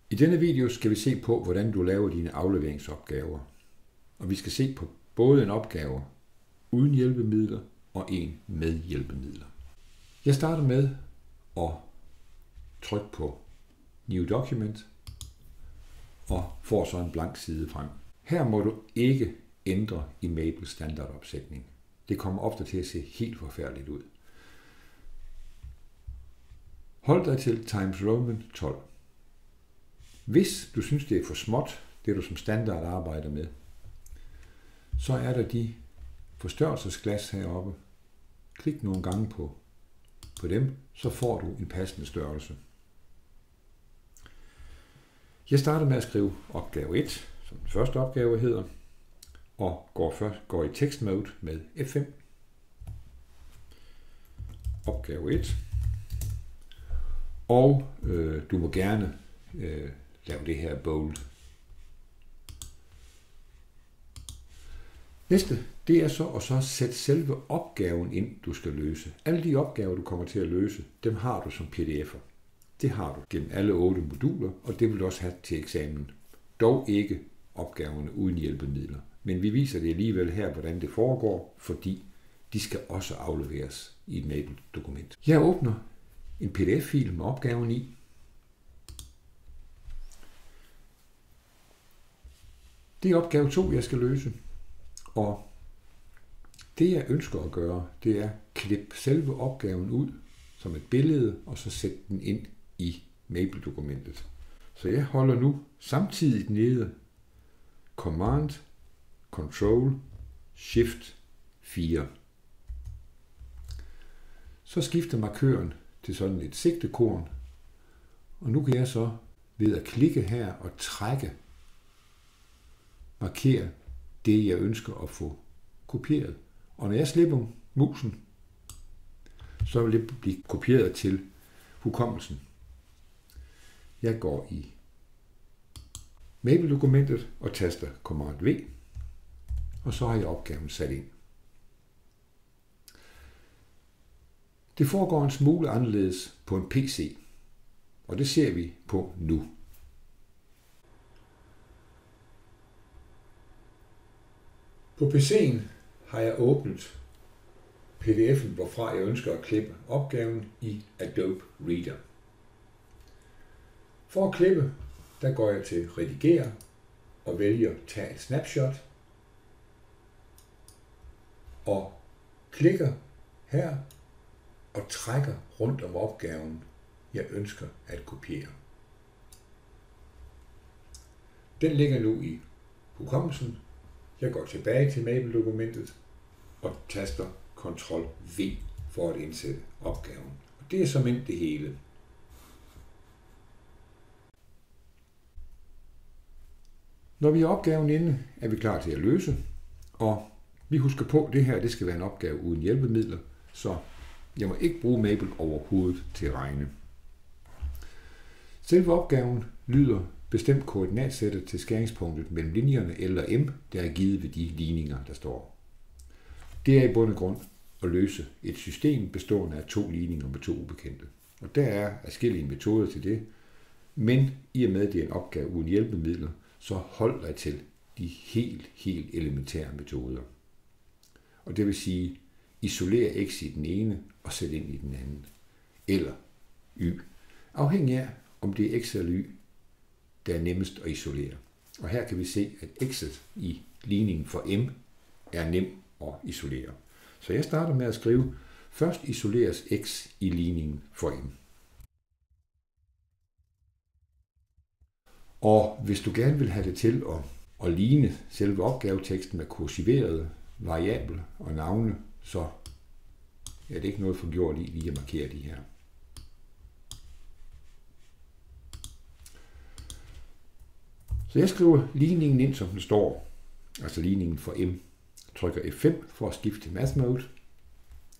I denne video skal vi se på, hvordan du laver dine afleveringsopgaver. Og vi skal se på både en opgave uden hjælpemidler og en med hjælpemidler. Jeg starter med at trykke på New Document og får så en blank side frem. Her må du ikke ændre i Maple standardopsætning. Det kommer ofte til at se helt forfærdeligt ud. Hold dig til Times Roman 12. Hvis du synes, det er for småt, det du som standard arbejder med, så er der de forstørrelsesglas heroppe. Klik nogle gange på dem, så får du en passende størrelse. Jeg starter med at skrive opgave 1, som den første opgave hedder, og går i tekstmode med F5. Opgave 1. Og du må gerne lave det her bold. Næste, det er så at sætte selve opgaven ind, du skal løse. Alle de opgaver, du kommer til at løse, dem har du som pdf'er. Det har du gennem alle 8 moduler, og det vil du også have til eksamen. Dog ikke opgaverne uden hjælpemidler. Men vi viser det alligevel her, hvordan det foregår, fordi de skal også afleveres i et Maple-dokument. Jeg åbner en pdf-fil med opgaven i. Det er opgave 2, jeg skal løse. Og det jeg ønsker at gøre, det er at klippe selve opgaven ud som et billede, og så sætte den ind i Maple-dokumentet. Så jeg holder nu samtidig nede Command, Control, Shift 4. Så skifter markøren til sådan et sigtekorn, og nu kan jeg så ved at klikke her og trække markere det, jeg ønsker at få kopieret. Og når jeg slipper musen, så vil det blive kopieret til hukommelsen. Jeg går i Maple-dokumentet og taster Command V, og så har jeg opgaven sat ind. Det foregår en smule anderledes på en PC, og det ser vi på nu. På PC'en har jeg åbnet pdf'en, hvorfra jeg ønsker at klippe opgaven i Adobe Reader. For at klippe, der går jeg til Redigere og vælger Tag et snapshot og klikker her og trækker rundt om opgaven, jeg ønsker at kopiere. Den ligger nu i hukommelsen. Jeg går tilbage til Maple-dokumentet og taster Ctrl-V for at indsætte opgaven. Og det er såmænd det hele. Når vi har opgaven inde, er vi klar til at løse. Og vi husker på, at det her skal være en opgave uden hjælpemidler, så jeg må ikke bruge Maple overhovedet til at regne. Selve opgaven lyder bestemt koordinatsættet til skæringspunktet mellem linjerne L og M, der er givet ved de ligninger, der står. Det er i bund og grund at løse et system bestående af 2 ligninger med 2 ubekendte. Og der er forskellige metoder til det, men i og med, at det er en opgave uden hjælpemidler, så hold dig til de helt elementære metoder. Og det vil sige, isoler x i den ene og sæt ind i den anden. Eller y. Afhængig af, om det er x eller y, der er nemmest at isolere. Og her kan vi se, at x'et i ligningen for m er nem at isolere. Så jeg starter med at skrive, først isoleres x i ligningen for m. Og hvis du gerne vil have det til at ligne selve opgaveteksten med kursiverede variabler og navne, så er det ikke noget forgjort i lige at markere de her. Så jeg skriver ligningen ind, som den står, altså ligningen for m. Trykker F5 for at skifte til Math Mode,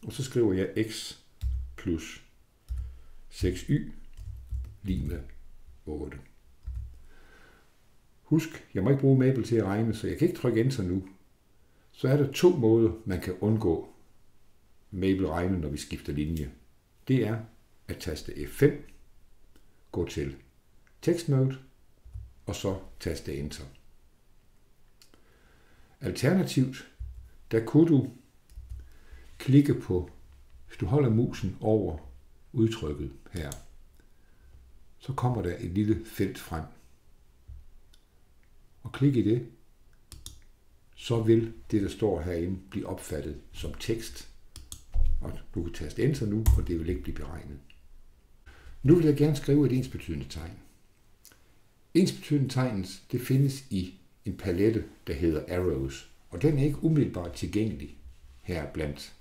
og så skriver jeg x plus 6y lig med 8. Husk, jeg må ikke bruge Maple til at regne, så jeg kan ikke trykke Enter nu. Så er der 2 måder, man kan undgå Maple regne, når vi skifter linje. Det er at taste F5, gå til Text Mode og så taste Enter. Alternativt, der kunne du klikke på, hvis du holder musen over udtrykket her, så kommer der et lille felt frem. Og klik i det, så vil det, der står herinde, blive opfattet som tekst. Og du kan taste Enter nu, og det vil ikke blive beregnet. Nu vil jeg gerne skrive et ensbetydende tegn. Ensbetydende tegn, det findes i en palette, der hedder Arrows, og den er ikke umiddelbart tilgængelig her blandt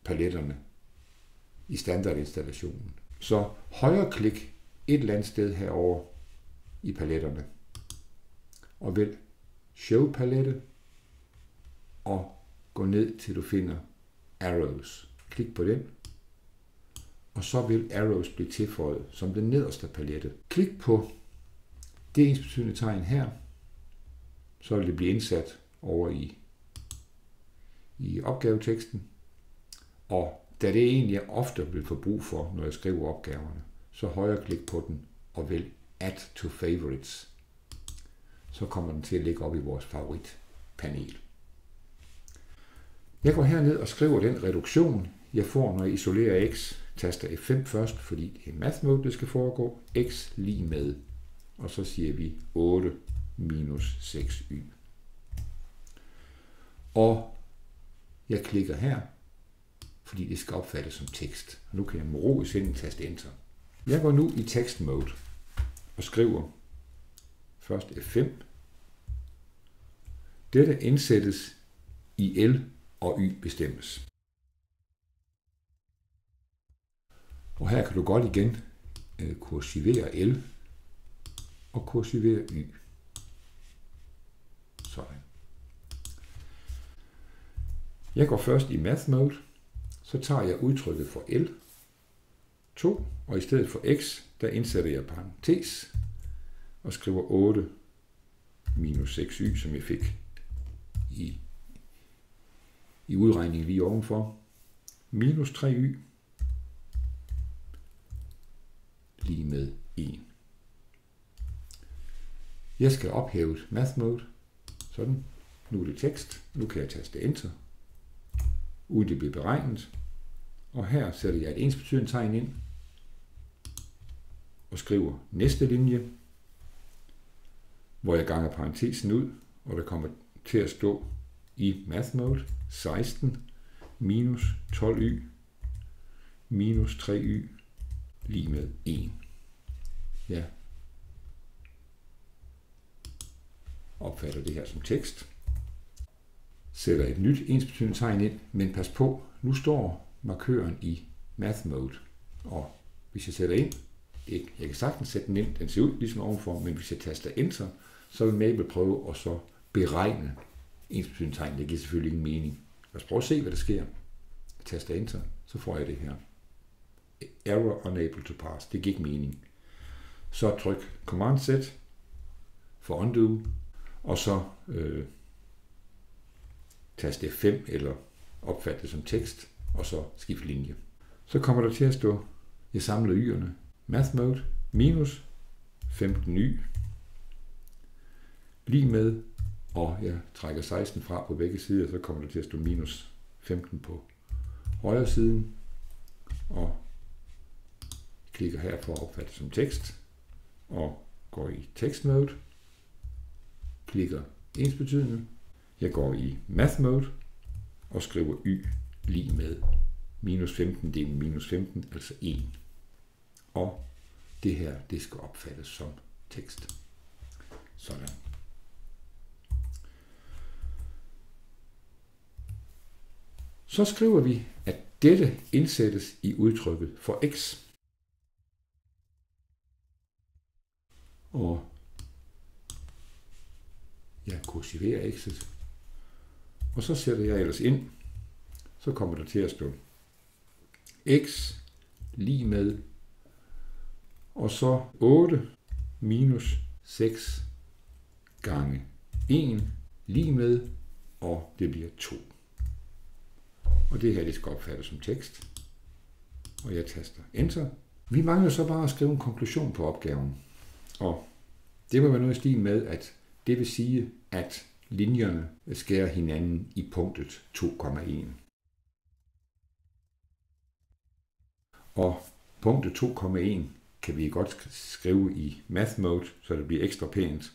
paletterne i standardinstallationen. Så højreklik et eller andet sted herover i paletterne, og vælg Show palette, og gå ned til du finder Arrows. Klik på den, og så vil Arrows blive tilføjet som den nederste palette. Klik på det ensbetydende tegn her, så vil det blive indsat over i opgaveteksten. Og da det egentlig er ofte vil få brug for, når jeg skriver opgaverne, så højreklik på den og vælg Add to Favorites. Så kommer den til at ligge op i vores favoritpanel. Jeg går herned og skriver den reduktion, jeg får, når jeg isolerer x. Taster F5 først, fordi det er math mode, det skal foregå. X lige med. Og så siger vi 8 minus 6y. Og jeg klikker her, fordi det skal opfattes som tekst. Og nu kan jeg med ro i sinden taste Enter. Jeg går nu i text mode og skriver først F5. Dette indsættes i L og Y bestemmes. Og her kan du godt igen kursivere L og kursivere Y. Sådan. Jeg går først i Math Mode, så tager jeg udtrykket for L2, og i stedet for X, der indsætter jeg parentes og skriver 8 minus 6y, som jeg fik i udregningen lige ovenfor, minus 3y lige med 1. Jeg skal ophæve Math Mode. Sådan. Nu er det tekst. Nu kan jeg taste Enter, uden det bliver beregnet. Og her sætter jeg et ensbetydende tegn ind og skriver næste linje, hvor jeg ganger parentesen ud, og der kommer til at stå i Math Mode 16 minus 12y minus 3y lige med 1. Ja. Opfatter det her som tekst. Sætter et nyt ensbetydende tegn ind, men pas på, nu står markøren i Math Mode. Og hvis jeg sætter ind, jeg kan sagtens sætte den ind, den ser ud ligesom ovenfor, men hvis jeg taster Enter, så vil Mabel prøve at så beregne ensbetydende tegn. Det giver selvfølgelig ingen mening. Lad os prøve at se, hvad der sker. Jeg taster Enter, så får jeg det her. Error unable to pass. Det giver ikke mening. Så tryk Command Z for undo, og så taste F5 eller opfatte det som tekst, og så skift linje. Så kommer der til at stå, jeg samler y'erne. Math Mode minus 15y lige med, og jeg trækker 16 fra på begge sider, så kommer der til at stå minus 15 på højre siden, og klikker her for at opfatte det som tekst, og går i text mode, klikker ensbetydende, jeg går i Math Mode og skriver y lige med minus 15 delt minus 15, altså 1. Og det her, det skal opfattes som tekst. Sådan. Så skriver vi, at dette indsættes i udtrykket for x. Og jeg kursiverer x'et. Og så sætter jeg ellers ind. Så kommer der til at stå x lige med, og så 8 minus 6 gange 1 lige med, og det bliver 2. Og det her, det skal opfattes som tekst. Og jeg taster Enter. Vi mangler så bare at skrive en konklusion på opgaven. Og Det må være noget i stil med, at det vil sige, at linjerne skærer hinanden i punktet 2,1. Og punktet 2,1 kan vi godt skrive i math mode, så det bliver ekstra pænt.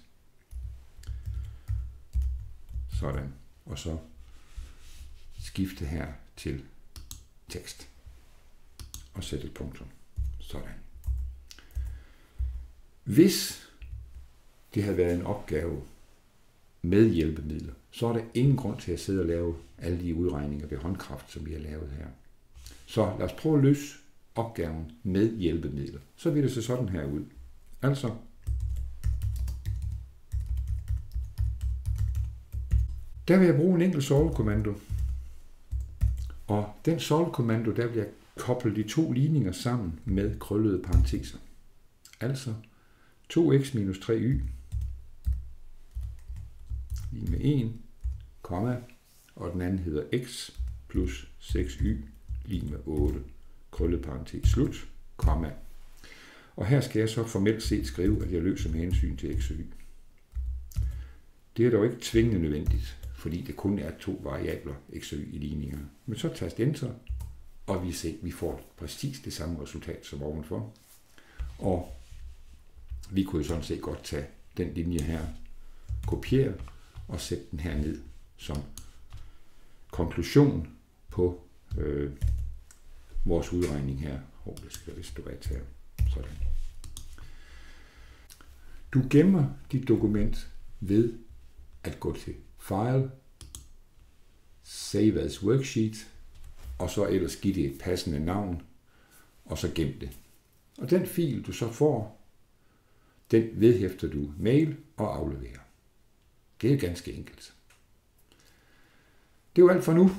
Sådan. Og så skifte her til tekst. Og sætte et punktum. Sådan. Hvis det havde været en opgave med hjælpemidler, så er der ingen grund til at sidde og lave alle de udregninger ved håndkraft, som vi har lavet her. Så lad os prøve at løse opgaven med hjælpemidler. Så vil det se sådan her ud. Altså, der vil jeg bruge en enkelt solve-kommando. Og den solve-kommando, der vil jeg koble de to ligninger sammen med krøllede parenteser. Altså 2x minus 3y lige med 1, komma, og den anden hedder x plus 6y lige med 8, krøllet parentes slut, komma. Og her skal jeg så formelt set skrive, at jeg løser med hensyn til x og y. Det er dog ikke tvingende nødvendigt, fordi det kun er to variabler, x og y i ligningerne. Men så tast enter, og vi får præcis det samme resultat som ovenfor. Og vi kunne jo sådan set godt tage den linje her, kopiere og sætte den her ned som konklusion på vores udregning her. Det skal vist stå bag her. Sådan. Du gemmer dit dokument ved at gå til File, Save as Worksheet, og så ellers give det et passende navn, og så gem det. Og den fil, du så får, den vedhæfter du mail og afleverer. Det er ganske enkelt. Det var alt for nu.